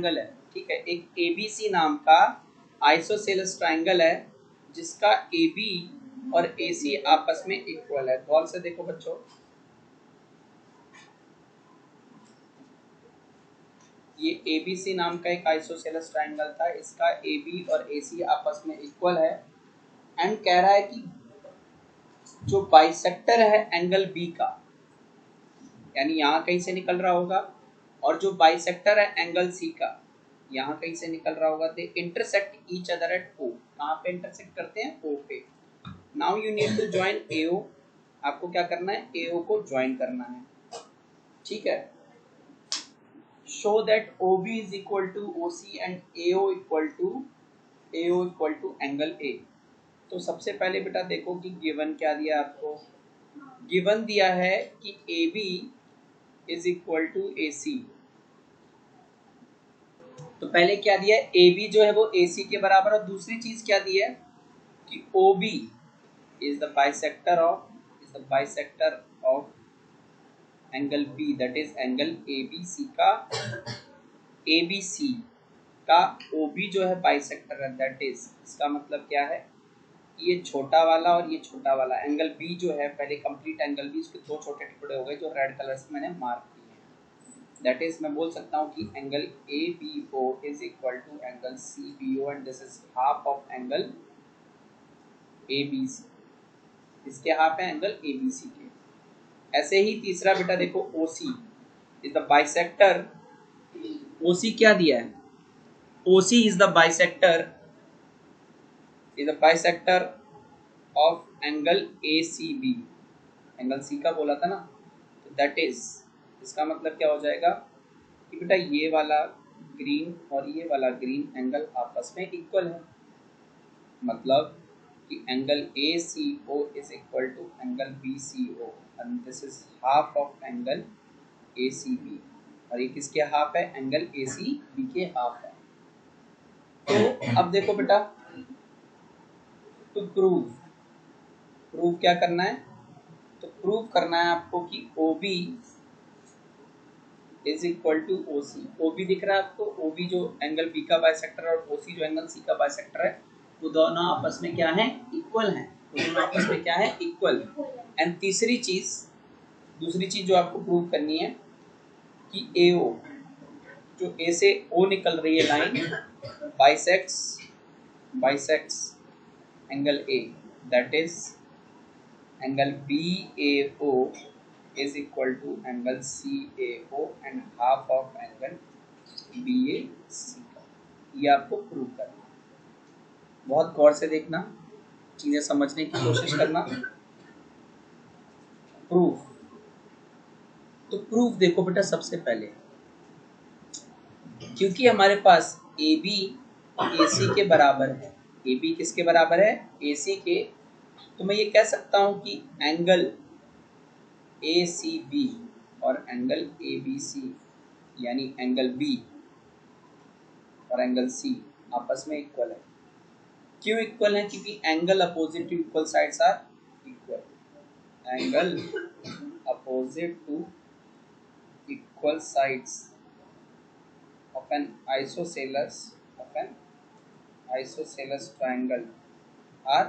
Triangle है, ठीक है, एक एबीसी नाम का आइसोसेलेस ट्रायंगल है जिसका AB और AC आपस में इक्वल है। गौर से देखो बच्चों, ये ABC नाम का एक आइसोसेलेस ट्रायंगल था, इसका AB और AC आपस में इक्वल है एंड कह रहा है कि जो बाइसेक्टर है एंगल B का, यानी यहाँ कहीं से निकल रहा होगा, और जो बाइसेक्टर है एंगल C का यहाँ कहीं से निकल रहा होगा, they intersect each other at O। कहाँ पे इंटरसेक्ट करते हैं? O पे। Now you need to join AO। आपको क्या करना है? AO को ज्वाइन करना है, ठीक है। Show that OB is equal to OC and AO equal to angle A। तो सबसे पहले बेटा देखो कि गिवन क्या दिया आपको। गिवन दिया है कि AB is equal to AC। तो पहले क्या दिया है? AB जो है वो AC के बराबर, और दूसरी चीज क्या दी है कि OB is the bisector of angle B, that is angle ABC का OB जो है बाइसेक्टर है, दैट इज, इसका मतलब क्या है? ये छोटा वाला और ये छोटा वाला एंगल B जो है, पहले कंप्लीट एंगल B, उसके दो छोटे टुकड़े हो गए जो रेड कलर से मैंने मार्क किए हैं। दैट इज मैं बोल सकता हूँ कि angle ABO is equal to angle CBO and this is half of angle ABC। इसके हाफ है एंगल ABC के। ऐसे ही तीसरा बेटा देखो, OC is the bisector. OC क्या दिया है? OC is the bisector of angle ACB। Angle C का बोला था ना, तो दैट इज, इसका मतलब क्या हो जाएगा कि बेटा ये वाला ग्रीन और ये वाला ग्रीन एंगल आपस में इक्वल है, मतलब कि angle ACO is equal to angle BCO and this is half of angle ACB। और ये किसके हाफ है? एंगल ACB के हाफ है। तो अब देखो बेटा, तो प्रूव क्या करना है? तो प्रूव करना है आपको कि OB is equal to OC। OB दिख रहा है आपको? OB जो एंगल B का बाइसेक्टर और OC जो एंगल C का बाइसेक्टर है, वो दोनों आपस में क्या है? इक्वल हैं। दोनों आपस में क्या है? इक्वल। एंड दूसरी चीज जो आपको प्रूव करनी है कि AO, जो A से O निकल रही है line, bisects angle A, that is angle BAO is equal to angle CAO and half of angle BAC। ये आपको प्रूव करना है। बहुत गौर से देखना, चीजें समझने की कोशिश करना। प्रूफ देखो बेटा, सबसे पहले क्योंकि हमारे पास AB AC के बराबर है, AB किसके बराबर है? AC के, तो मैं ये कह सकता हूं कि एंगल ACB और एंगल ABC यानी एंगल B और एंगल C आपस में इक्वल है। क्यों इक्वल है? क्योंकि angle opposite to equal sides are equal. Angle opposite to equal sides of an isosceles triangle are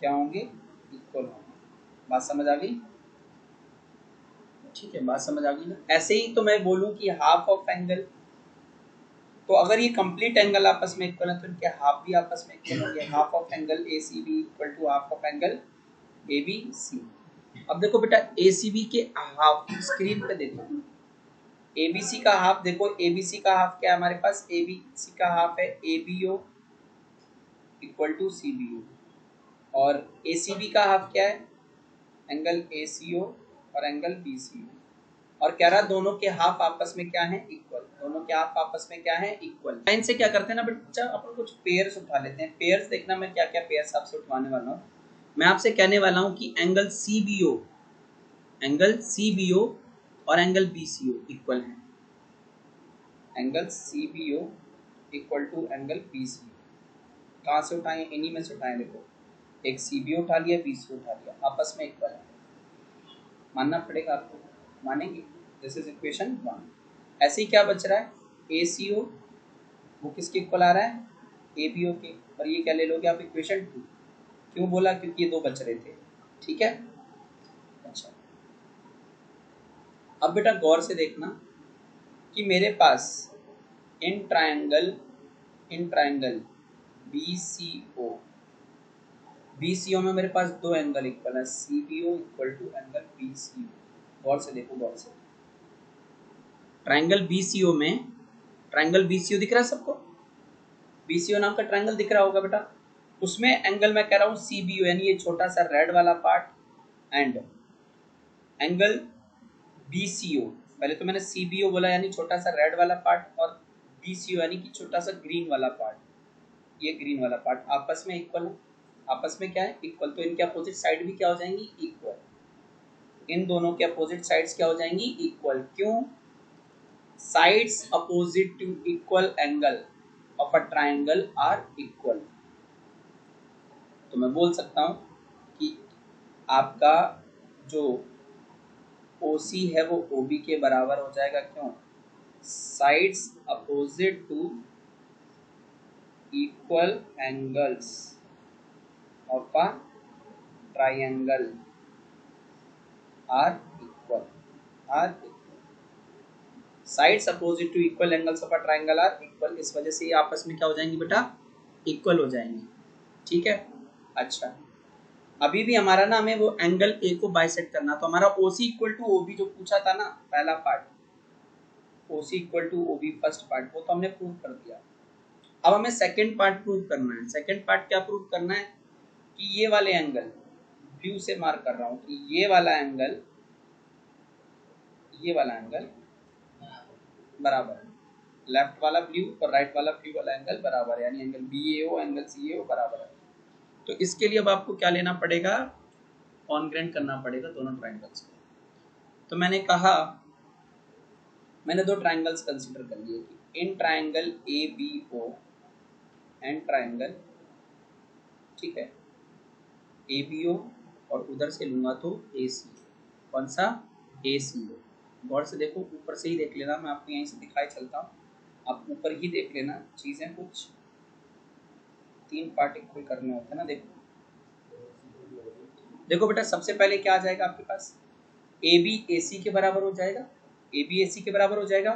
क्या होंगे? इक्वल होंगे। बात समझ आ गई? ठीक है, बात समझ आ गई ना? ऐसे ही तो मैं बोलूं कि हाफ ऑफ एंगल, तो अगर ये कंप्लीट एंगल आपस में इक्वल है तो इनके हाफ भी आपस में इक्वल होंगे। Half of angle ACB equal to half of angle ABC। अब देखो बेटा, ACB के हाफ स्क्रीन पे देखो, ABC का हाफ देखो। ABC का हाफ क्या है हमारे पास? ABC का हाफ है ABO इक्वल टू CBO, और ACB का हाफ क्या है? एंगल ACO और एंगल BCO। और कह रहा दोनों के हाफ आपस में क्या है? इक्वल। दोनों के हाफ आपस में क्या है? इक्वल। लाइन से क्या करते हैं ना बच्चा, अपन कुछ पेयर्स उठा लेते हैं। पेयर्स देखना, मैं क्या क्या पेयर्स आपसे उठवाने वाला हूँ। मैं आपसे कहने वाला हूँ कि एंगल CBO और एंगल BCO इक्वल है। Angle CBO equal to angle BCO। कहाँ से उठाएं? इन्हीं में से उठाएं। देखो, एक CBO उठा लिया, BCO उठा लिया, आपस में इक्वल है। मानना पड़ेगा आपको, मानेंगे? This is equation 1। ऐसे ही क्या बच रहा है, ACO वो किसके इक्वल आ रहा है, ABO के, और ये क्या ले लोगे आप, इक्वेशन 2। क्यों बोला, क्योंकि ये दो बच रहे थे, ठीक है। अच्छा, अब बेटा गौर से देखना कि मेरे पास इन ट्रायंगल BCO में मेरे पास दो एंगल इक्वल है, CBO equal to angle BCO। गौर से देखो, गौर से, ट्रायंगल BCO में, ट्रायंगल BCO दिख रहा है सबको, BCO नाम का ट्रायंगल दिख रहा होगा बेटा, उसमें एंगल मैं कह रहा हूँ CBO, यानी ये छोटा सा रेड वाला पार्ट, एंड एंगल BCO। पहले तो मैंने CBO बोला यानी छोटा सा रेड वाला पार्ट, और BCO यानी कि छोटा सा ग्रीन वाला पार्ट, ये ग्रीन वाला पार्ट आपस में इक्वल है, आपस में क्या है, इक्वल। तो इनके अपोजिट साइड भी क्या हो जाएंगी, इक्वल। इन दोनों के अपोजिट साइड्स क्या हो जाएंगी, इक्वल। क्यों, sides opposite to equal angle of a triangle are equal. तो मैं बोल सकता हूं कि आपका जो OC है वो OB के बराबर हो जाएगा। क्यों, sides opposite to equal angles of a triangle are equal, sides opposite to equal angles of a triangle are equal. इस वजह से ये आपस में क्या हो जाएंगी बेटा, इक्वल हो जाएंगी, ठीक है। अच्छा, अभी भी हमारा ना हमें वो एंगल A को बाइसेक्ट करना, तो हमारा OC इक्वल टू OB जो पूछा था ना पहला part, OC equal to OB first part, वो तो हमने प्रूव कर दिया। अब हमें सेकंड पार्ट प्रूव करना है। सेकंड पार्ट क्या प्रूव करना है कि ये वाले एंगल, ब्लू से मार्क कर रहा हूं कि ये वाला एंगल बराबर है, लेफ्ट वाला ब्लू और राइट वाला ब्लू वाला एंगल बराबर है, यानी एंगल BAO एंगल CAO बराबर है। तो इसके लिए अब आपको क्या लेना पड़ेगा, कॉन्ग्रेंट करना पड़ेगा दोनों ट्रायंगल्स को। तो मैंने कहा, मैंने दो ट्रायंगल्स कंसीडर कर लिए कि in triangle ABO and triangle, ठीक है, ABO और उधर से लूंगा तो ACO। कौन सा, ACO। गौर से देखो, ऊपर से ही देख लेना, मैं आपको यहीं से दिखाई चलता हूँ, आप ऊपर ही देख लेना, चीजें कुछ तीन पार्ट इक्वल करने होते हैं ना। देखो देखो बेटा, सबसे पहले क्या आ जाएगा आपके पास, AB AC के बराबर हो जाएगा, AB AC के बराबर हो जाएगा।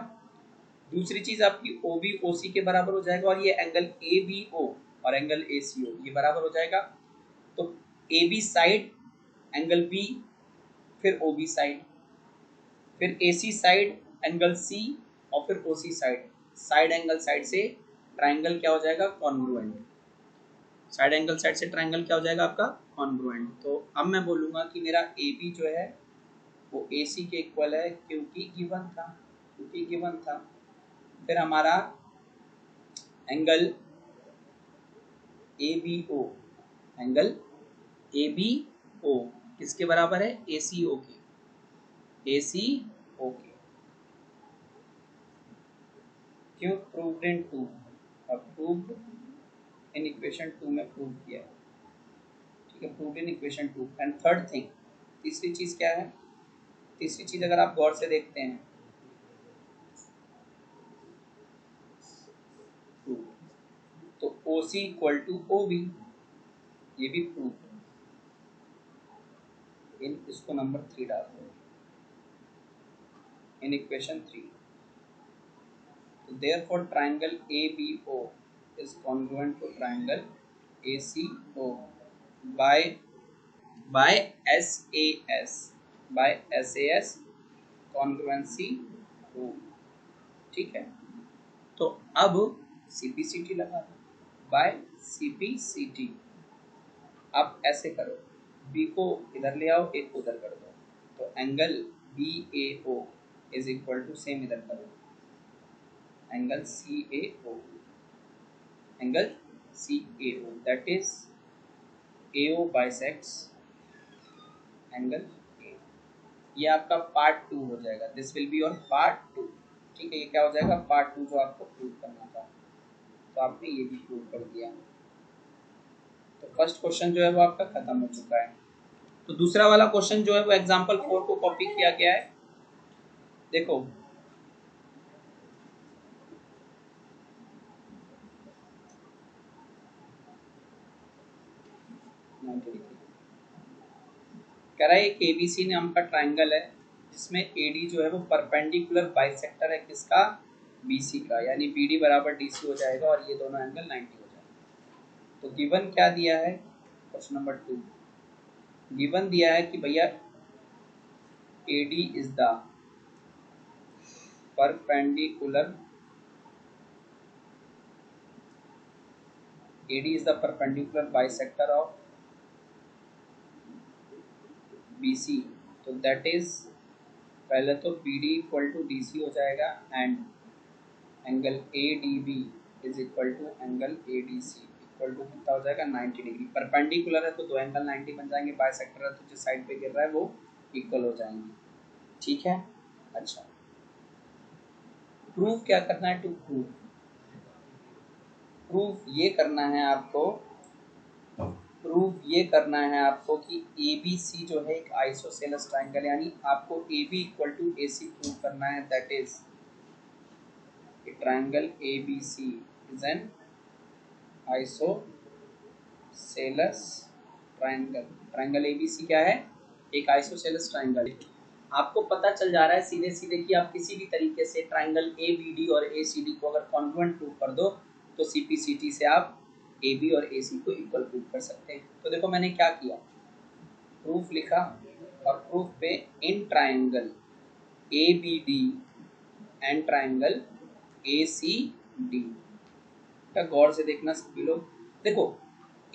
दूसरी चीज आपकी OB OC के बराबर हो जाएगा, और ये एंगल ABO और एंगल ACO ये बराबर हो जाएगा। तो AB साइड एंगल B, फिर OB साइड, फिर AC साइड एंगल C, और फिर OC side. Side angle side से ट्रायंगल क्या हो जाएगा, कॉन्ग्रुएंट। साइड एंगल साइड से ट्रायंगल क्या हो जाएगा आपका, कॉन्ग्रुएंट। तो अब मैं बोलूंगा कि मेरा AB जो है वो AC के इक्वल है, क्योंकि गिवन था। फिर हमारा एंगल ABO किसके बराबर है, ACO के। क्यों, proved in 2, proved in equation 2 में प्रूव किया है, ठीक है, proved in equation 2। And third thing, तीसरी चीज क्या है, तीसरी चीज अगर आप गौर से देखते हैं, तो OC इक्वल टू OB, ये भी प्रूव। इन इसको नंबर 3 डाल दो, in equation 3। So therefore triangle ABO is congruent to triangle ACO by SAS congruency rule, ठीक है। तो अब CPCT लगा दो, बाय CPCT। आप ऐसे करो, B को इधर ले आओ, A को उधर कर दो, तो angle BAO is equal to, same इधर करो, angle CAO that is AO bisects angle A। ये आपका पार्ट 2 हो जाएगा, this will be your part 2, ठीक है। ये क्या हो जाएगा, पार्ट 2 जो आपको प्रूव करना था, तो आपने ये भी प्रूव कर दिया। तो फर्स्ट क्वेश्चन जो है वो आपका खत्म हो चुका है। तो दूसरा वाला क्वेश्चन जो है वो एग्जाम्पल 4 को कॉपी किया गया है। देखो, 90 डिग्री। कह रहा है एक एबीसी नाम का ट्राइंगल है जिसमें एडी जो है वो परपेंडिकुलर बाइसेक्टर है किसका, बीसी का, यानी बीडी बराबर डीसी हो जाएगा और ये दोनों एंगल 90 हो जाएगा। तो गिवन क्या दिया है, क्वेश्चन नंबर 2 गिवन दिया है कि भैया A D is the perpendicular AD is the perpendicular bisector of BC, तो दैट इज पहले तो BD इक्वल टू DC हो जाएगा and angle ADB is equal to angle ADC equal to कितना हो जाएगा 90 डिग्री। परपेंडिकुलर है तो दो एंगल 90 बन जाएंगे, बाइसेक्टर है तो जिस साइड पे गिर रहा है वो इक्वल हो जाएंगे। ठीक है, अच्छा प्रूफ क्या करना है, टू प्रूफ ये करना है आपको, प्रूफ ये करना है आपको कि ABC जो है एक आइसोसेलेस ट्राइंगल, यानी आपको AB equal to AC prove करना है, that is a triangle ABC is an isosceles triangle. Triangle ABC क्या है, एक आइसोसेलेस ट्राइंगल। आपको पता चल जा रहा है सीधे सीधे कि आप किसी भी तरीके से ट्राइंगल ABD और ACD को अगर कॉन्ग्रुएंट प्रूव कर दो तो CPCT से आप AB और AC को इक्वल प्रूव कर सकते हैं। तो देखो मैंने क्या किया, प्रूफ लिखा और प्रूफ पे in triangle ABD and triangle ACD का गौर से देखना सभी लोग। देखो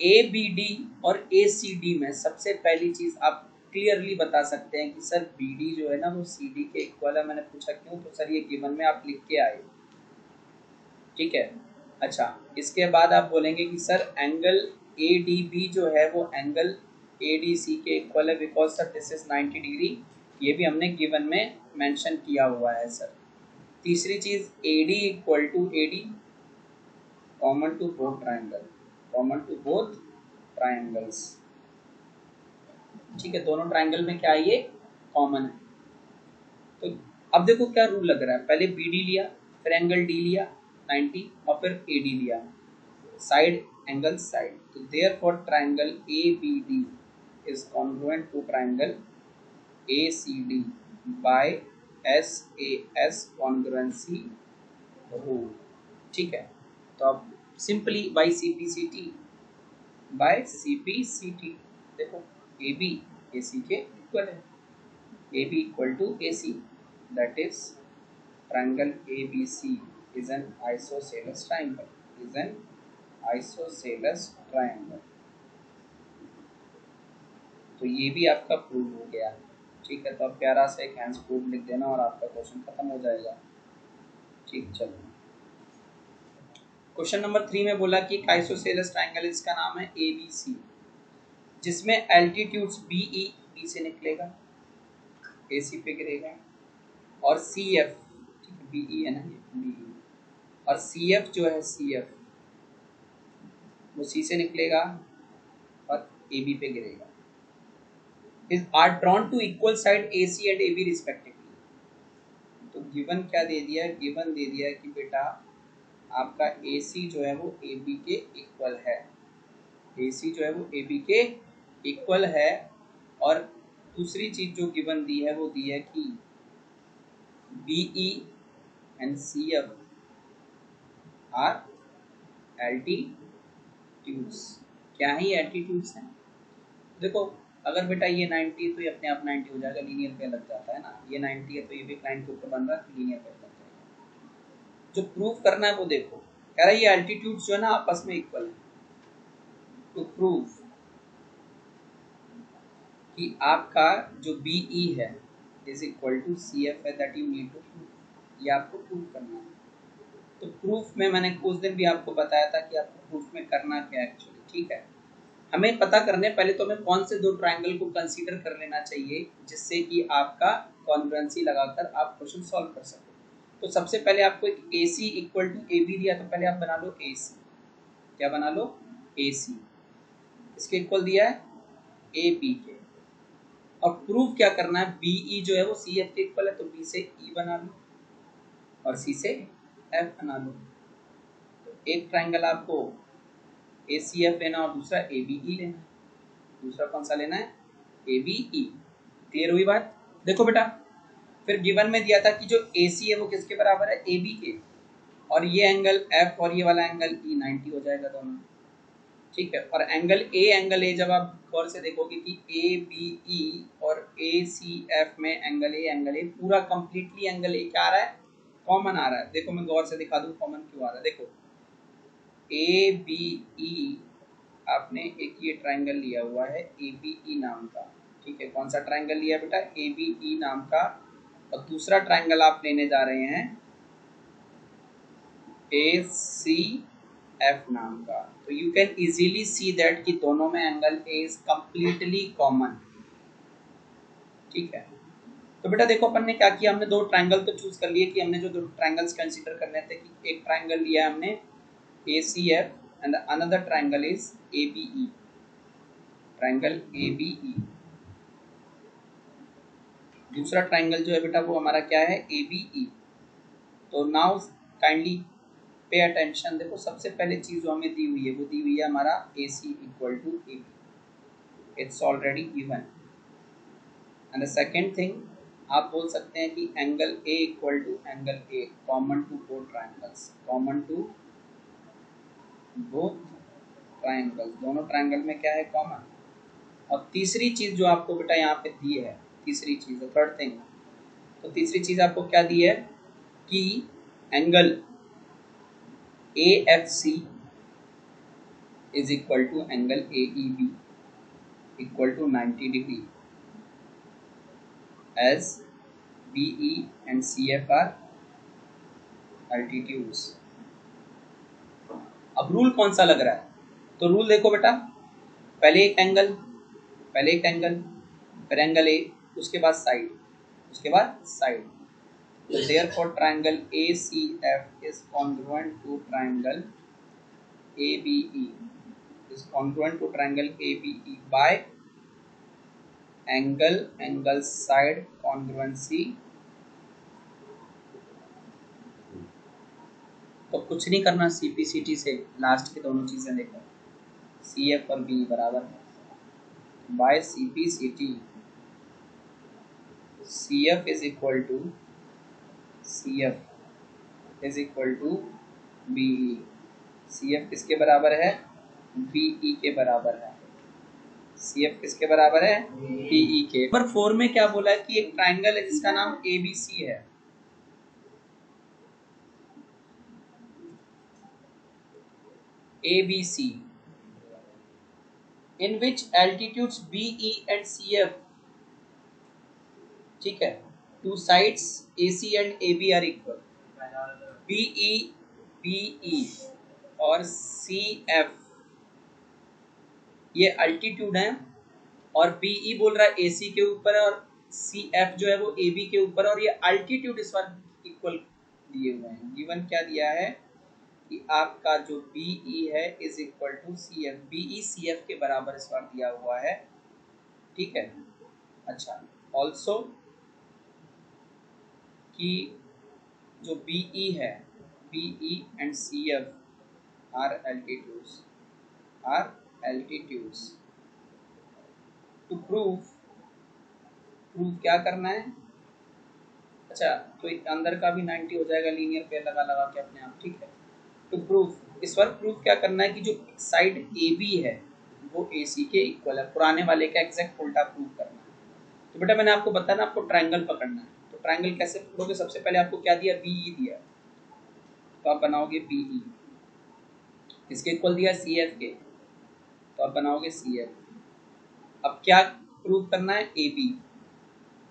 ABD और ACD में सबसे पहली चीज आप क्लियरली बता सकते हैं कि सर BD जो है ना वो CD के इक्वल है। मैंने पूछा क्यों, तो सर ये गिवन में आप लिख के आए, ठीक है। अच्छा इसके बाद आप बोलेंगे कि सर एंगल ADB जो है वो एंगल ADC के इक्वल है because sir this is 90 degree, ये भी हमने गिवन में मेंशन किया हुआ है सर। तीसरी चीज AD equal to AD common to both triangle, common to both triangles, ठीक है, दोनों ट्राइंगल में क्या है ये कॉमन है। तो अब देखो क्या रूल लग रहा है, पहले BD लिया फिर एंगल D लिया 90 और फिर AD लिया, साइड एंगल साइड, तो therefore triangle ABD is congruent to triangle ACD by SAS congruency rule, ठीक है। तो अब सिंपली बाय CPCT देखो AB AC के इक्वल है, AB equal to AC, that is triangle ABC is an isosceles triangle, is an isosceles triangle। तो ये भी आपका प्रूव हो गया, ठीक है। तो आप प्यारा से एक हैंड्स प्रूव लिख देना और आपका क्वेश्चन खत्म हो जाएगा, ठीक। चलो क्वेश्चन नंबर 3 में बोला कि एक आइसोसेलेस ट्राइंगल, इसका नाम है ABC, जिसमें एल्टीट्यूड्स BE B से निकलेगा AC पे गिरेगा और CF, ठीक है BE है ना BE, और CF जो है CF वो C से निकलेगा और AB पे गिरेगा। Is are drawn to equal side AC and AB respectively। तो गिवन क्या दे दिया, गिवन दे दिया कि बेटा आपका AC जो है वो AB के इक्वल है, AC जो है वो AB के इक्वल है। और दूसरी चीज जो गिवन दी है वो दी है कि BE and CF are altitudes। क्या ही एल्टीट्यूड्स हैं, देखो अगर बेटा ये 90 है तो ये अपने आप 90 हो जाएगा, लीनियर पे लग जाता है ना, ये 90 है तो ये भी लाइन के ऊपर बन रहा है तो लीनियर पे लग जाएगा। जो प्रूव करना है वो देखो, कह रहा है ये एल्टीट्यूड्स जो है ना आपस में इक्वल है। टू प्रूव कि आपका जो BE है इज इक्वल टू CF है, that you need to prove, ये आपको प्रूव करना है। तो प्रूफ में मैंने उस दिन भी आपको बताया था कि आपको प्रूफ में करना क्या एक्चुअली, ठीक है। हमें पता करने पहले तो हमें कौन से दो ट्रायंगल को कंसीडर कर लेना चाहिए जिससे कि आपका कॉन्ग्रुएंसी लगाकर आप क्वेश्चन सॉल्व कर सको। तो सबसे पहले आपको एक AC इक्वल टू AB दिया, तो पहले आप बना लो AC, क्या बना लो AC, इसके इक्वल दिया है AB के, और प्रूफ क्या करना है BE जो है वो CF के इक्वल है, तो B से E बना लो और C से F बना लो। तो एक ट्रायंगल आपको ACF लेना और दूसरा ABE लेना, दूसरा कौन सा लेना है, ए बी ई। क्लियर हुई बात। देखो बेटा, फिर गिवन में दिया था कि जो ए सी है वो किसके बराबर है, ए बी के, और ये एंगल एफ और ये वाला एंगल ई 90 हो जाएगा दोनों। ठीक है, और एंगल ए जब आप गौर से देखोगे कि ए बी ई और ए सी एफ में एंगल ए पूरा कंप्लीटली एंगल ए क्या आ रहा है, कॉमन आ रहा है। देखो मैं गौर से दिखा दूं कॉमन क्यों आ रहा है। देखो ए बी ई, आपने एक ये ट्राइंगल लिया हुआ है ए बी ई नाम का। ठीक है, कौन सा ट्राइंगल लिया बेटा, ए बी ई नाम का। और दूसरा ट्राइंगल आप लेने जा रहे हैं ए सी एफ नाम का। तो you can easily see that कि दोनों में angle A is completely common. ठीक है, तो बेटा देखो अपन ने क्या किया, हमने दो ट्राइंगल तो चूज कर लिए कि हमने जो दो ट्राइंगल्स कंसीडर करने थे कि एक ट्राइंगल लिया हमने A C F and another triangle is A B E, triangle A B E. दूसरा ट्राइंगल जो है बेटा वो हमारा क्या है, ए बी ई। तो नाउ काइंडली पे अटेंशन। देखो सबसे पहले चीज जो हमें दी हुई है वो दी हुई है हमारा A C equal to A B, it's already given. And the second thing, आप बोल सकते हैं कि angle A equal to angle A common to both triangles, common to both triangles, दोनों ट्राइंगल में क्या है, कॉमन। और तीसरी चीज जो आपको बेटा यहाँ पे दी है, तीसरी चीज, थर्ड थिंग, तो तीसरी चीज आपको क्या दी है कि angle A F C is equal to angle A E B equal to 90 degree as BE and CF are altitudes। अब रूल कौन सा लग रहा है, तो रूल देखो बेटा, पहले एक एंगल, फिर एंगल ए, उसके बाद साइड, तो therefore triangle ACF is congruent to triangle ABE, by angle side congruency। तो कुछ नहीं करना, CPCT से लास्ट की दोनों चीजें देखो, CF और BE बराबर है, by CPCT CF is equal to BE। CF किसके बराबर है, BE के बराबर है। CF किसके बराबर है, BE के। नंबर 4 में क्या बोला है कि एक ट्राइंगल है जिसका नाम ABC है। ABC in which altitudes BE and CF, ठीक है, two sides AC and AB are equal। BE और CF ये अल्टीट्यूड है, और BE बोल रहा है AC के ऊपर है, और CF जो है वो AB के ऊपर है, और ये अल्टीट्यूड इस बार इक्वल दिए हुए हैं। गिवन क्या दिया है कि आपका जो BE है is equal to CF, BE CF के बराबर इस बार दिया हुआ है। ठीक है, अच्छा, ऑल्सो कि जो BE है, BE and CF are altitudes. To prove क्या करना है, अच्छा तो अंदर का भी 90 हो जाएगा, लीनियर पेयर लगा के अपने आप। ठीक है, टू प्रूव, इस बार प्रूव क्या करना है कि जो साइड AB है वो AC के इक्वल है, पुराने वाले का एग्जैक्ट उल्टा प्रूव करना है। तो बेटा मैंने आपको बताया ना, आपको ट्राइंगल पकड़ना है। तो ट्राइंगल कैसे पकड़ोगे, सबसे पहले आपको क्या दिया, BE दिया, तो आप बनाओगे BE, इसके इक्वल दिया CF के, तो आप बनाओगे CF। अब क्या प्रूव करना है, AB,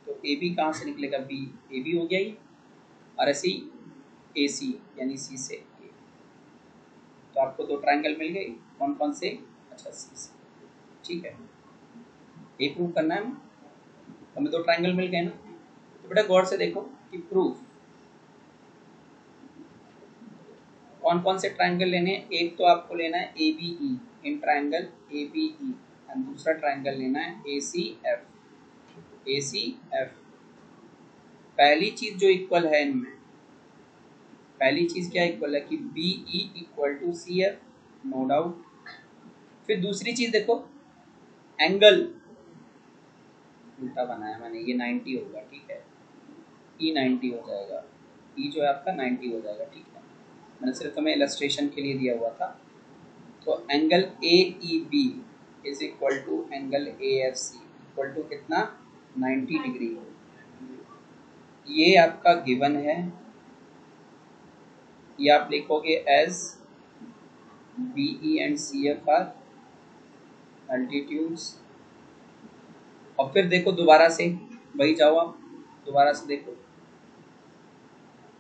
तो AB कहाँ से निकलेगा, AB हो गया ये, और ऐसे ही AC यानी C से A। तो आपको दो ट्राइंगल मिल गए, कौन कौन से, अच्छा C से। ठीक है, ये प्रूव करना है, हमें दो ट्राइंगल मिल गए ना। तो बेटा गौर से देखो कि प्रूफ कौन कौन से ट्राइंगल लेने हैं। एक तो आपको लेना है ABE, इन ट्राइंगल ABE, और दूसरा ट्राइंगल लेना है ACF। पहली चीज जो इक्वल है इनमें, पहली चीज क्या इक्वल है कि BE equal to CF, no doubt. फिर दूसरी चीज देखो, एंगल उल्टा बनाया मैंने, ये 90 होगा, ठीक है, ई 90 हो जाएगा, ई जो है आपका 90 हो जाएगा, ठीक है, मैंने सिर्फ तुम्हें इलस्ट्रेशन के लिए दिया हुआ था। तो angle A E B is equal to angle A F C equal to कितना, 90 डिग्री। ये आपका गिवन है, ये आप लिखोगे as B E and C F are altitudes. और फिर देखो दोबारा से वही जाओ, आप दोबारा से देखो,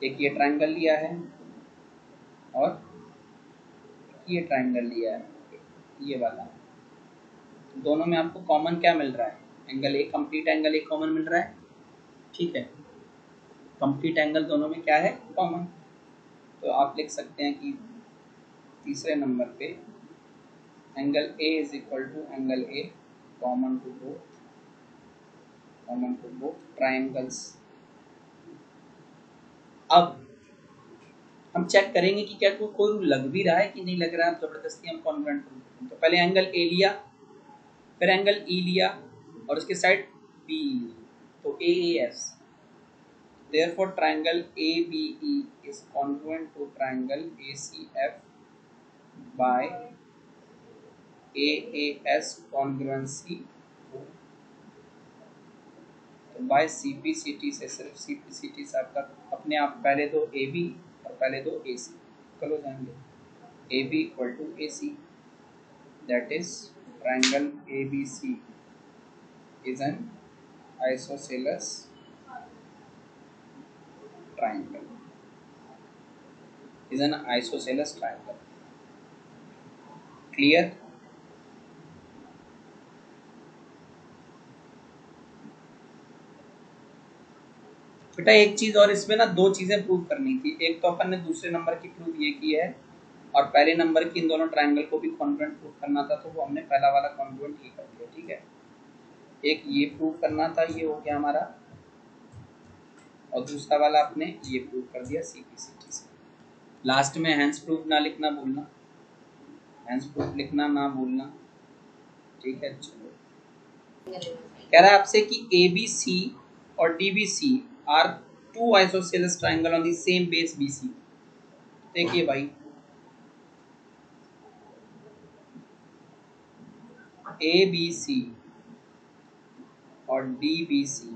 एक ये ट्रायंगल लिया है और ये ट्रायंगल लिया है, ये वाला, दोनों में आपको कॉमन क्या मिल रहा है, angle A, complete angle A common मिल रहा है, ठीक है, कंप्लीट एंगल दोनों में क्या है, कॉमन। तो आप लिख सकते हैं कि तीसरे नंबर पे angle A is equal to angle A common to both triangles. अब हम चेक करेंगे कि क्या कोई रूल लग भी रहा है कि नहीं लग रहा है, जबरदस्ती हम कॉन्ग्रुएंट रूल करते हैं। तो पहले एंगल ए लिया, फिर एंगल ई लिया और उसके साइड बी, तो A S, therefore triangle ABE is congruent to triangle ACF by AAS congruency rule। तो बाय CPCT से, सिर्फ CPCT से आपका अपने आप पहले दो AB और पहले दो AC इक्वल हो जाएंगे, AB equal to AC, that is triangle ABC is an isosceles triangle, is an isosceles triangle। Clear? बेटा एक चीज और, इसमें ना दो चीजें प्रूव करनी थी, एक तो अपन ने दूसरे नंबर की प्रूफ ये की है और पहले नंबर की इन दोनों ट्रायंगल को भी कॉन्ग्रुएंट प्रूव करना था, तो वो हमने पहला वाला कॉन्ग्रुएंट ही कर दिया, ठीक है। एक ये प्रूव करना था, ये हो गया हमारा, और दूसरा वाला आपने ये प्रूव कर दिया CPCT से। लास्ट में हैंस प्रूफ ना लिखना भूलना, हैंस प्रूफ लिखना ना भूलना, ठीक है। चलो कह रहा है आपसे कि ABC और DBC are two isosceles triangle on the same base BC। देखिए भाई, ABC और DBC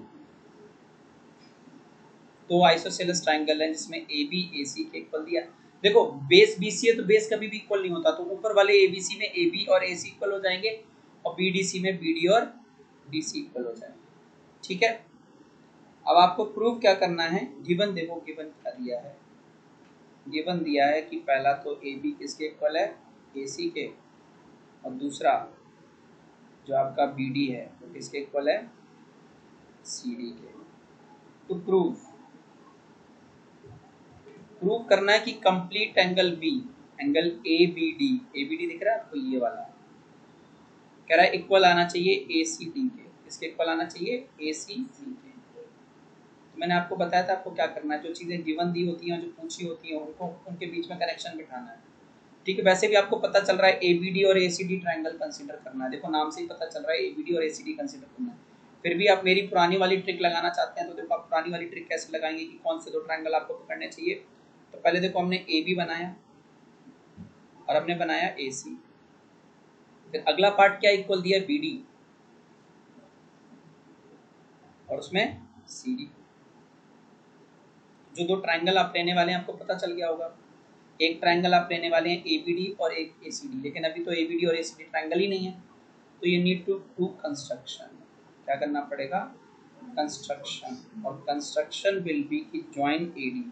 दो आइसोसेलेस ट्रायंगल है जिसमें AB AC के इक्वल दिया। देखो बेस BC है तो बेस कभी भी इक्वल नहीं होता, तो ऊपर वाले ABC में AB और AC इक्वल हो जाएंगे और BDC में BD और DC इक्वल हो जाएंगे, ठीक है। अब आपको प्रूव क्या करना है, गिवन देखो, गिवन क्या दिया है, गिवन दिया है कि पहला तो AB किसके इक्वल है, AC के, और दूसरा जो आपका BD है वो किसके इक्वल है, CD के। तो प्रूव करना है कि complete angle B, angle ABD, ABD दिख रहा है आपको, ये वाला कह रहा है इक्वल आना चाहिए ACD के, इसके इक्वल आना चाहिए ACD के। तो मैंने आपको बताया था आपको क्या करना है, जो चीज़ें गिवन दी होती हैं, जो पूछी होती हैं, उनको उनके बीच में कनेक्शन बिठाना है, ठीक है। वैसे भी आपको पता चल रहा है ABD और ACD ट्रायंगल कंसीडर करना है, देखो नाम से ही पता चल रहा है ABD और ACD कंसीडर करना है। फिर भी आप मेरी पुरानी वाली ट्रिक लगाना चाहते हैं तो देखो आप पुरानी वाली ट्रिक कैसे लगाएंगे कि कौन से दो ट्रायंगल आपको पकड़ने चाहिए। तो पहले देखो हमने AB बनाया और हमने बनाया AC, फिर अगला पार्ट क्या इक्वल दिया, BD, और उसमें CD। जो दो ट्रायंगल आप लेने वाले हैं आपको पता चल गया होगा, एक ट्रायंगल आप लेने वाले हैं ABD और एक ACD, लेकिन अभी तो ABD और ACD ट्रायंगल ही नहीं है, तो you need to do construction. क्या करना पड़ेगा, कंस्ट्रक्शन, और कंस्ट्रक्शन विल बी कि ज्वाइन AD,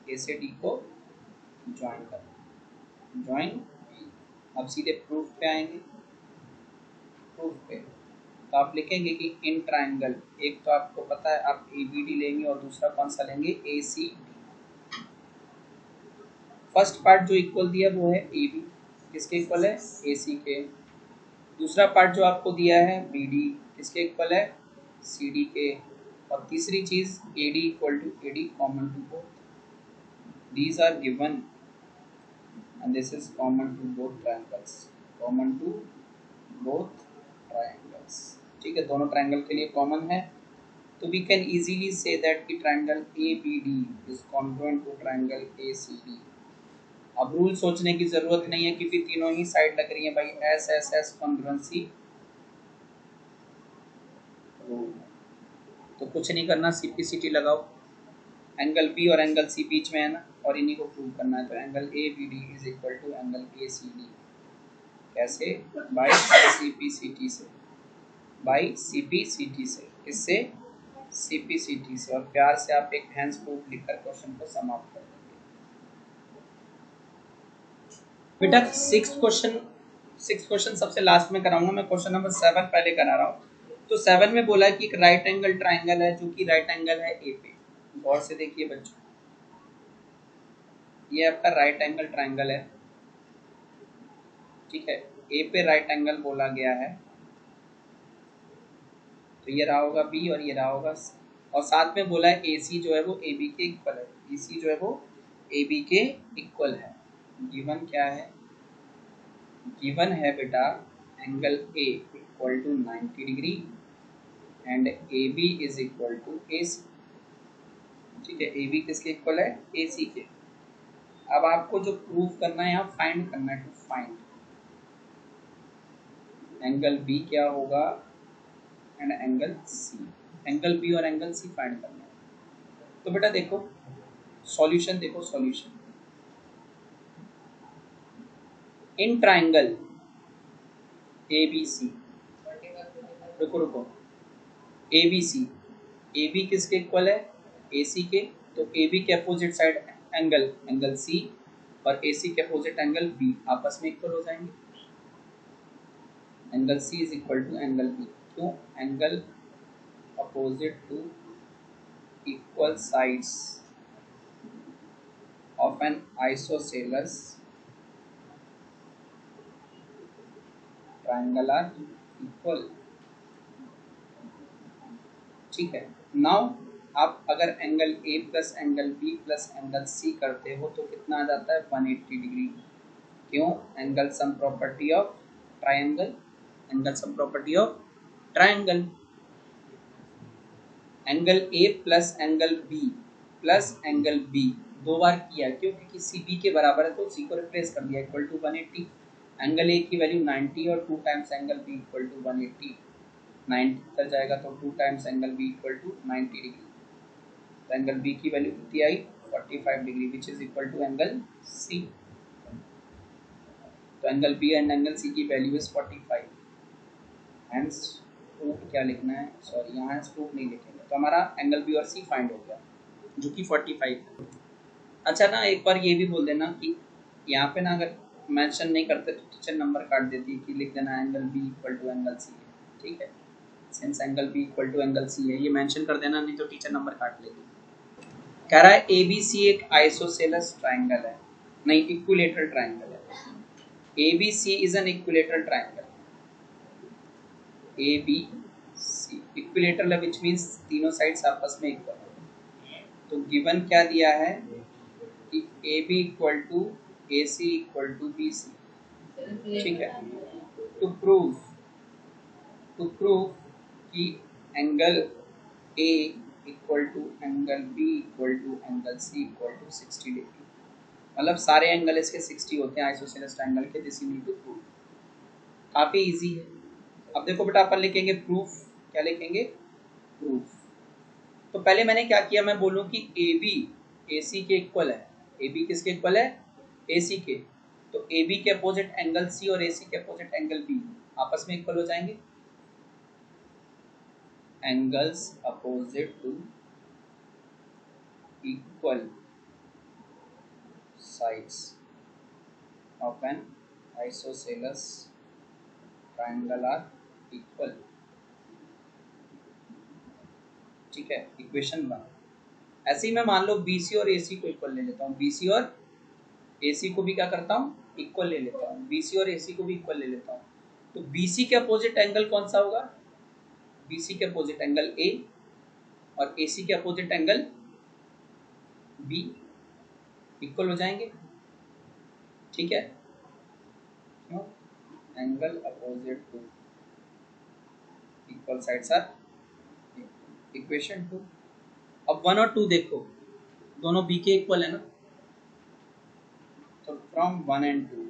A से D को ज्वाइन कर, ज्वाइन। अब सीधे प्रूफ पे आएंगे, प्रूफ पे तो आप लिखेंगे कि इन ट्रायंगल, एक तो आपको पता है आप ABD लेंगे और दूसरा कौन सा लेंगे, ACD। फर्स्ट पार्ट जो इक्वल दिया वो है AB, किसके इक्वल है, AC के। दूसरा पार्ट जो आपको दिया है BD, किसके इक्वल है, CD के। और तीसरी चीज AD equal to AD common to both, these are given and this is common to both triangles, common to both triangles. ठीक है, दोनों ट्राइंगल के लिए कॉमन है, तो we can easily say that कि triangle ABD is congruent to triangle ACD। अब रूल सोचने की जरूरत नहीं है क्योंकि तीनों ही साइड लग रही है भाई, SSS कॉन्ग्रुएंसी रूल। तो कुछ नहीं करना, CPCT लगाओ, एंगल B और एंगल C बीच में है ना, और इन्हीं को प्रूव करना है। तो angle ABD is equal to angle ACD। कैसे? बाय CPCT से, बाय CPCT से। किससे? CPCT से। और प्यार से आप एक हैंड्स प्रूफ लिखकर क्वेश्चन को समाप्त कर देंगे। बेटा सिक्स्थ क्वेश्चन सबसे लास्ट में कराऊंगा मैं, क्वेश्चन नंबर 7 पहले करा रहा हूँ। तो 7 में बोला कि एक राइट एंगल ट्राइंगल है, जो कि राइट एंगल है ए पे। गौर से देखिए बच्चों, ये आपका राइट एंगल ट्राइंगल है, ठीक है, ए पे राइट एंगल बोला गया है। तो ये रहा होगा बी और ये रहा होगा सी, और साथ में बोला है AC जो है वो AB के इक्वल है, BC जो है वो AB के इक्वल है। गिवन क्या है? गिवन है बेटा angle A equal to 90 degree and AB is equal to AC। ठीक है, AB किसके इक्वल है? AC के। अब आपको जो प्रूव करना है, यहाँ फाइंड करना है, टू फाइंड एंगल B क्या होगा and angle C। Angle B और एंगल C फाइंड करना है। तो बेटा देखो सॉल्यूशन, देखो सॉल्यूशन। इन ट्राइंगल ABC, रुको रुको, ABC, AB किसके इक्वल है? AC के। तो AB के अपोजिट साइड एंगल C और AC के अपोजिट एंगल B आपस में इक्वल हो जाएंगे। Angle C is equal to angle B। क्यों? Angle opposite to equal sides of an isosceles triangle are equal. ठीक है, नाउ आप अगर angle A plus angle B plus angle C करते हो तो कितना आ जाता है? 180 डिग्री। क्यों? Angle sum property of triangle, angle sum property of triangle. Angle A plus angle B plus angle B दो बार किया, क्यों? क्योंकि C B के बराबर है तो C को रिप्लेस कर दिया, इक्वल टू 180। एंगल A की वैल्यू 90 और 2 times angle B equal to 180। 90 कर जाएगा तो 2 times angle B equal to 90 degree. तो एंगल B की वैल्यू कितनी आई? 45 degree, which is equal to angle C। तो angle B and angle C की वैल्यू इज 45। हेंस प्रूफ क्या लिखना है? सॉरी, यहाँ हेंस प्रूफ नहीं लिखेंगे। तो हमारा एंगल B और C फाइंड हो गया, जो कि 45 है। अच्छा ना, एक बार ये भी बोल देना कि यहाँ पे ना अगर मेंशन नहीं करते तो टीचर नंबर काट देती है कि लिख देना angle B equal to angle C है। ठीक है, since angle B equal to angle C है, ये मेंशन कर देना, नहीं तो टीचर नंबर काट लेगी। कह रहा है ABC एक आइसोसेलेस ट्राइंगल है, नहीं इक्विलेटरल ट्राइंगल है। ABC is an equilateral triangle. ABC equilateral है, व्हिच मींस तीनों साइड्स आपस में इक्वल है। तो गिवन क्या दिया है कि AB equal to AC equal to BC। ठीक है, टू प्रूव कि angle A equal to angle B equal to angle C equal to 60 degree, मतलब सारे एंगल इसके 60 होते हैं आइसोसेलेस ट्राइंगल के। This you need to prove. काफी इजी है। अब देखो बेटा, अपन लिखेंगे प्रूफ। क्या लिखेंगे? प्रूफ। तो पहले मैंने क्या किया, मैं बोलूं कि AB AC के इक्वल है। AB किसके इक्वल है? AC के। तो AB के अपोजिट एंगल C और AC के अपोजिट एंगल B आपस में इक्वल हो जाएंगे। Angles opposite to equal sides of an isosceles triangle are equal। ठीक है, इक्वेशन 1। ऐसे ही मैं मान लो BC और AC को इक्वल ले लेता हूँ, BC और AC को भी क्या करता हूँ? इक्वल ले लेता हूँ। BC और AC को भी इक्वल ले लेता हूँ। तो BC के अपोजिट एंगल कौन सा होगा? BC के अपोजिट एंगल A और AC के अपोजिट एंगल B इक्वल हो जाएंगे। ठीक है, angle opposite to equal sides are equation 2। अब 1 और 2 देखो, दोनों बी के इक्वल है ना, तो फ्रॉम 1 एंड 2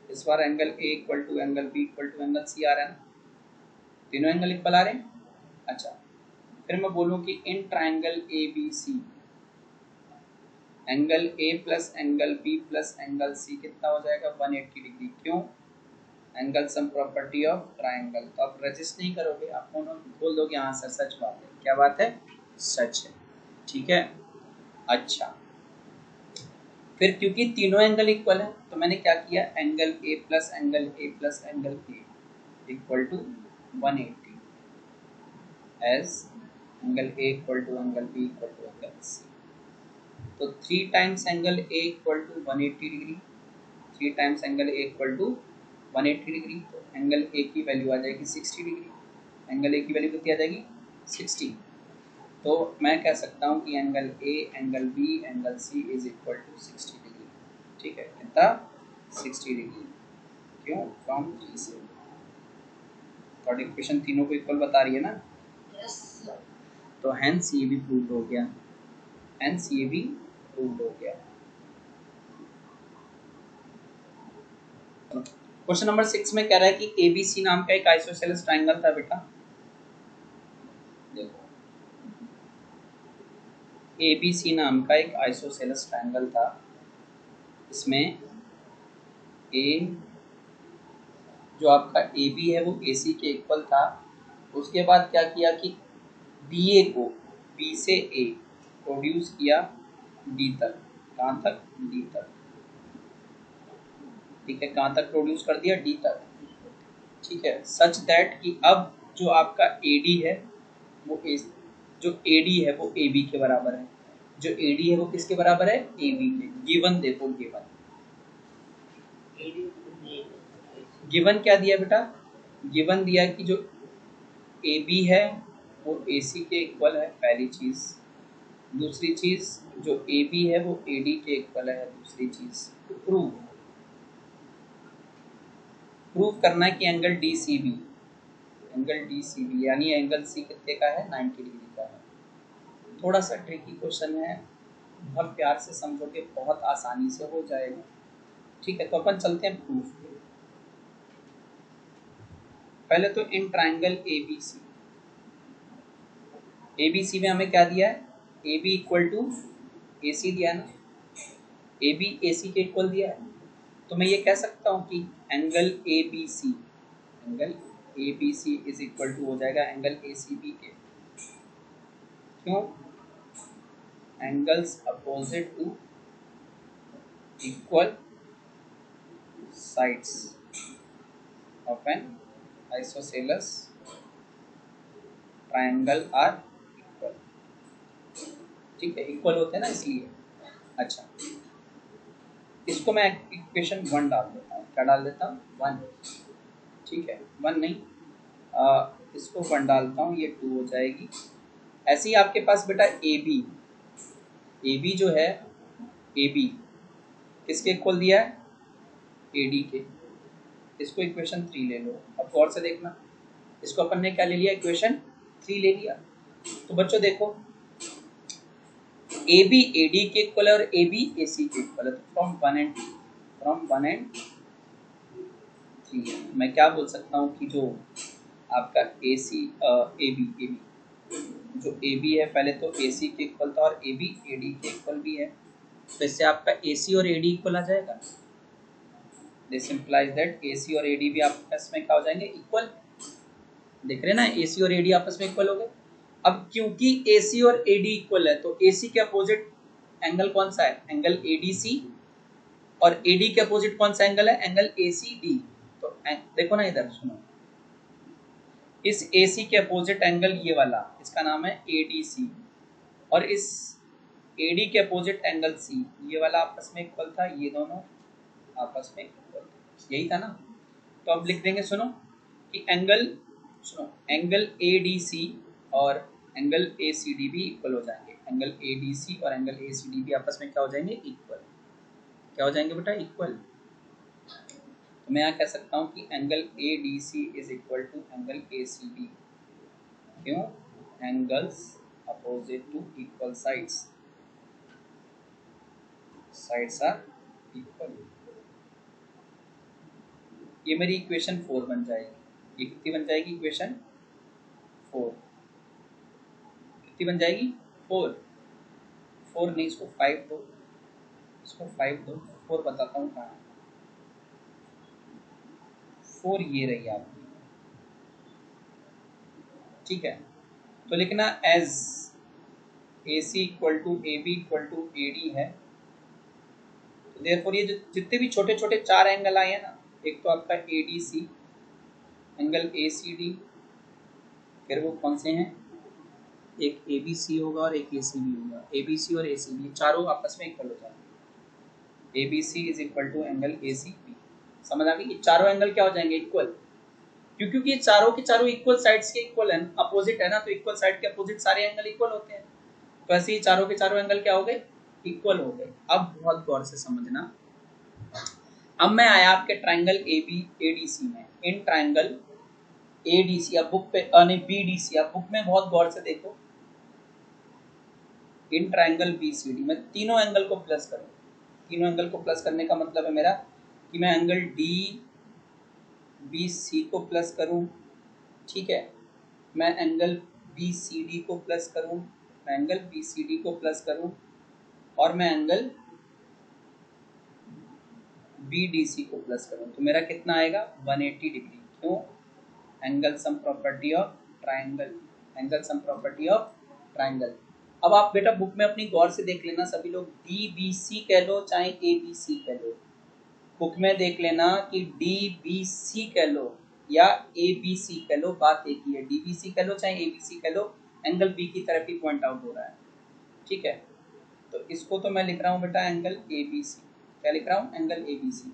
इस बार angle A equal to angle B equal to angle C आ रहा है ना, तीनों एंगल इक्वल आ रहे हैं। अच्छा, फिर मैं बोलूं कि in triangle A B C angle A plus angle B plus angle C कितना हो जाएगा 180 डिग्री। क्यों? Angle sum property of triangle. तो आप रजिस्ट नहीं करोगे, आप बोल दोगे हाँ सर सच बात है। क्या बात है? सच है। ठीक है। अच्छा, फिर क्योंकि तीनों एंगल इक्वल है तो मैंने क्या किया, angle A plus angle A equal to 180 as angle A equal to angle B equal to angle C. तो 3 times angle A equal to 180 degree, 3 times angle A equal to 180 degree. तो angle A की value आ जाएगी 60 degree. Angle A की value कितनी आ जाएगी? 60। तो मैं कह सकता हूँ कि angle A, angle B, angle C is equal to 60 degree. ठीक है, कितना? 60 डिग्री। क्यों? फ्रॉम 3 से। थर्ड इक्वेशन तीनों को इक्वल बता रही है ना। Yes sir. तो हेंस ये भी प्रूव हो गया, हेंस ये भी प्रूव हो गया। क्वेश्चन नंबर 6 में कह रहा है कि एबीसी नाम का एक आइसोसेलेस ट्रायंगल था बेटा। देखो, एबीसी नाम का एक आइसोसेलेस ट्रायंगल था, इसमें ए जो आपका ए बी है वो ए सी के इक्वल था। उसके बाद क्या किया कि बी ए को बी से ए प्रोड्यूस किया डी तक। कहाँ तक? डी तक। ठीक है, कहाँ तक प्रोड्यूस कर दिया? डी तक। ठीक है, सच दैट कि अब जो आपका ए डी है वो जो ए डी है वो ए बी के बराबर है। जो ए डी है वो किसके बराबर है? ए बी के। गिवन देखो, गिवन क्या दिया बेटा? गिवन दिया कि जो ए बी है वो ए सी के इक्वल है, पहली चीज। दूसरी चीज, जो ए बी है वो ए डी के इक्वल है, दूसरी चीज। प्रूव करना है कि angle D C B, angle D C B यानी एंगल सी कितने का है? 90 डिग्री का है। थोड़ा सा ट्रिकी क्वेश्चन है, बहुत प्यार से समझोगे बहुत आसानी से हो जाएगा। ठीक है, तो अपन चलते हैं प्रूफ पे। पहले तो in triangle A B C, A B C में हमें क्या दिया है? A B equal to A C दिया है ना, ए बी ए सी के इक्वल दिया है। तो मैं ये कह सकता हूँ कि angle A B C, angle A B C is equal to हो जाएगा एंगल ए सी बी के। क्यों? Angles opposite to equal sides of an isosceles triangle are equal. ठीक है, इक्वल होते हैं ना इसलिए। अच्छा, इसको मैं इक्वेशन 1 डाल देता हूँ। क्या डाल देता हूँ? 1। ठीक है, 1 नहीं, इसको 1 डालता हूँ, ये 2 हो जाएगी। ऐसे ही आपके पास बेटा ए बी जो है, ए बी किसके इक्वल दिया है? ए डी के। इसको इक्वेशन 3 ले लो। अब गौर से देखना, इसको अपन ने क्या ले लिया? इक्वेशन 3 ले लिया। तो बच्चों देखो, ए बी ए डी के इक्वल है और ए बी ए सी के इक्वल है। तो फ्रॉम 1 एंड 3 मैं क्या बोल सकता हूँ कि जो आपका ए सी ए बी जो ए बी है पहले तो ए सी के इक्वल था और ए बी ए डी के इक्वल भी है। तो इससे आपका ए सी और ए डी इक्वल आ जाएगा। दिस इंप्लाइज दैट ए सी और ए डी भी आपस में क्या हो जाएंगे? इक्वल। देख रहे हैं ना, ए सी और ए डी आपस में इक्वल हो गए। अब क्योंकि ए सी और ए डी इक्वल है तो ए सी के अपोजिट एंगल कौन सा है? Angle A D C. और ए डी के अपोजिट कौन सा एंगल है? Angle A C D. तो देखो ना, इधर सुनो, इस ए सी के अपोजिट एंगल ये वाला, इसका नाम है ए डी सी। और इस ए डी के अपोजिट एंगल सी, ये वाला आपस में इक्वल था, ये दोनों आपस में इक्वल, यही था ना। तो अब लिख देंगे, सुनो कि एंगल ए डी सी और एंगल ए सी डी भी इक्वल हो जाएंगे। एंगल ए डी सी और एंगल ए सी डी भी आपस में क्या हो जाएंगे? इक्वल। क्या हो जाएंगे बेटा? इक्वल। तो मैं यहाँ कह सकता हूँ कि angle A D C is equal to angle A C D. क्यों? Angles opposite to equal sides, sides are equal. ये मेरी इक्वेशन 4 बन जाएगी। ये कितनी बन जाएगी? इक्वेशन 4 कितनी बन जाएगी? 4 4 नहीं, इसको 5 दो, इसको 5 दो, 4 बताता हूँ कहाँ। 4 ये रही आपकी, ठीक है। तो लिखना as A C equal to A B equal to A D है। तो देयरफॉर ये जो जितने भी छोटे छोटे 4 एंगल आए हैं ना, एक तो आपका A D C, angle A C D, फिर वो कौन से हैं? एक ए बी सी होगा और एक ए सी बी होगा। ए बी सी और ए सी बी चारों आपस में इक्वल हो जाएंगे। A B C is equal to angle A C B. समझ आ गई? ये चारों एंगल क्या हो जाएंगे? इक्वल। क्योंकि ये चारों के चारों इक्वल साइड्स के इक्वल है, अपोजिट है ना, तो इक्वल साइड के अपोजिट सारे एंगल इक्वल होते हैं। तो ऐसे ही चारों के चारों एंगल क्या हो गए? इक्वल हो गए। अब बहुत गौर से समझना। अब मैं आया आपके triangle A B A D C में। इन ट्राइंगल ए डी सी, अब बुक पे नहीं बी डी सी, अब बुक में बहुत गौर से देखो। In triangle B C D में तीनों एंगल को प्लस करो। तीनों एंगल को प्लस करने का मतलब है मेरा कि मैं एंगल डी बी सी को प्लस करूं, ठीक है। मैं एंगल बी सी डी को प्लस करूं, मैं एंगल बी सी डी को प्लस करूं, और मैं एंगल बी डी सी को प्लस करूं, तो मेरा कितना आएगा? 180 डिग्री। क्यों? Angle sum property of triangle, angle sum property of triangle. अब आप बेटा बुक में अपनी गौर से देख लेना, सभी लोग डी बी सी कह लो चाहे ए बी सी कह लो, बुक में देख लेना कि डी बी सी कह लो या ए बी सी कह लो, बात एक ही है। डी बी सी कह लो चाहे ए बी सी कह लो, एंगल बी की तरफ ही पॉइंट आउट हो रहा है, ठीक है। तो इसको तो मैं लिख रहा हूँ बेटा एंगल ए बी सी। क्या लिख रहा हूँ? Angle A B C.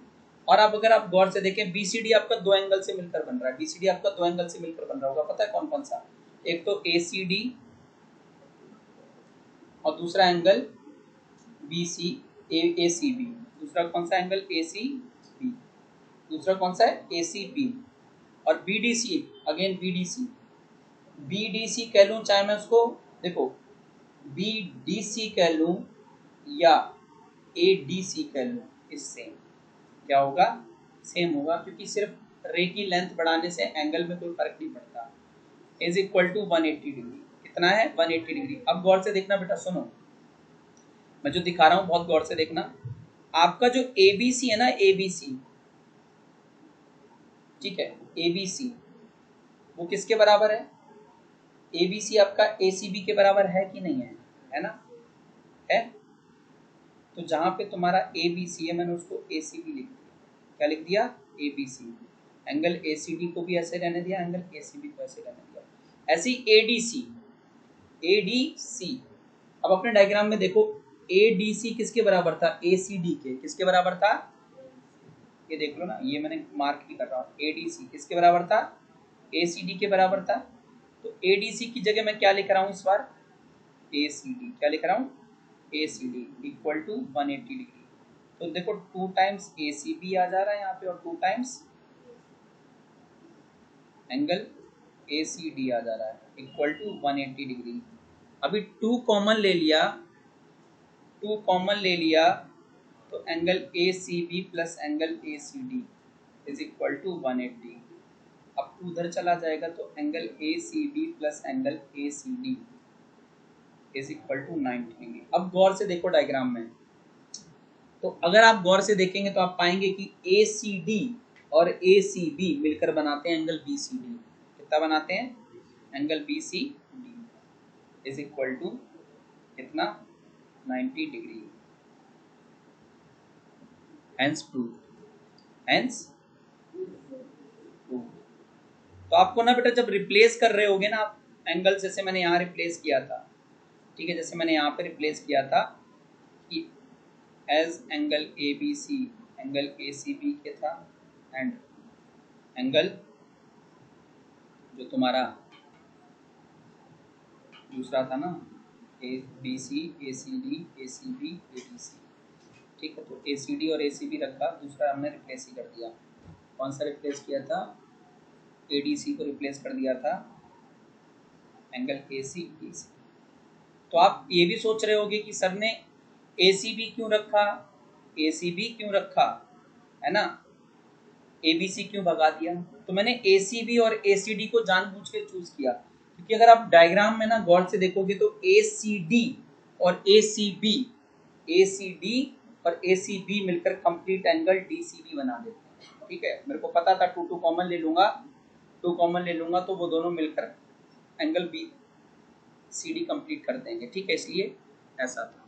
और अब अगर आप गौर से देखें, बी सी डी आपका 2 एंगल से मिलकर बन रहा है। बी सी डी आपका 2 एंगल से मिलकर बन रहा होगा, पता है कौन कौन सा? एक तो ए सी डी और दूसरा angle B C A C B. दूसरा कौन सा एंगल? A C B. दूसरा कौन सा है? A C B. और B D C, again B D C. B D C कह लूँ चाहे मैं उसको, देखो बी डी सी कह लूँ या ए डी सी कह लूँ, इससे क्या होगा? सेम होगा, क्योंकि सिर्फ रे की लेंथ बढ़ाने से एंगल में कोई फर्क नहीं पड़ता। Is equal to 180 degree. कितना है? 180 डिग्री। अब गौर से देखना बेटा, सुनो मैं जो दिखा रहा हूँ बहुत गौर से देखना। आपका जो ए बी सी है ना, ए बी सी, ठीक है, ए बी सी वो किसके बराबर है? ए बी सी आपका ए सी बी के बराबर है कि नहीं है? है ना? है। तो जहां पे तुम्हारा ए बी सी है मैंने उसको ए सी बी लिख दिया। क्या लिख दिया? A B C. Angle A C D को भी ऐसे रहने दिया, एंगल ए सी बी को ऐसे रहने दिया। ऐसे ही ए डी सी, ए डी सी। अब अपने डायग्राम में देखो, ए डी सी किसके बराबर था? ए सी डी के। किसके बराबर था? ये देख लो ना, ये मैंने मार्क भी कर रहा हूँ। ए डी सी किसके बराबर था? ए सी डी के बराबर था। तो ए डी सी की जगह मैं क्या लिख रहा हूँ इस बार? ए सी डी। क्या लिख रहा हूँ? A C D equal to 180 degree. तो देखो 2 टाइम्स ए सी बी आ जा रहा है यहाँ पे और 2 times angle A C D आ जा रहा है, इक्वल टू 180 डिग्री। अभी 2 कॉमन ले लिया, 2 कॉमन ले लिया, तो angle A C B plus angle A C D is equal to 180। अब 2 उधर चला जाएगा तो angle A C B plus angle A C D is equal to 90 degree. अब गौर से देखो डायग्राम में, तो अगर आप गौर से देखेंगे तो आप पाएंगे कि ए सी डी और ए सी बी मिलकर बनाते हैं एंगल बी सी डी। कितना बनाते हैं? Angle B C D is equal to कितना? 90 degree. Hence prove, hence prove. तो आपको ना बेटा जब रिप्लेस कर रहे होगे ना आप एंगल, जैसे मैंने यहाँ रिप्लेस किया था, ठीक है, जैसे मैंने यहाँ पे रिप्लेस किया था कि as angle A B C angle A C B के था, एंड एंगल जो तुम्हारा दूसरा था ना, A B C A C D A C B A D C, ठीक है। तो ए सी डी और ए सी बी रखा, दूसरा हमने रिप्लेस ही कर दिया। कौन सा रिप्लेस किया था, ADC को रिप्लेस कर दिया था एंगल AC BC। तो आप ये भी सोच रहे होगे कि सर ने ACB क्यों रखा, ACB क्यों रखा, है ना, ABC क्यों भगा दिया। तो मैंने ACB और ACD को जानबूझ के चूज किया, क्योंकि अगर आप डायग्राम में ना गौर से देखोगे तो ACD और ACD और ACB मिलकर कंप्लीट एंगल DCB बना देते हैं। ठीक है, मेरे को पता था 2 कॉमन ले लूंगा, 2 कॉमन ले लूंगा तो वो दोनों मिलकर एंगल BCD कंप्लीट कर देंगे। ठीक है, इसलिए ऐसा था।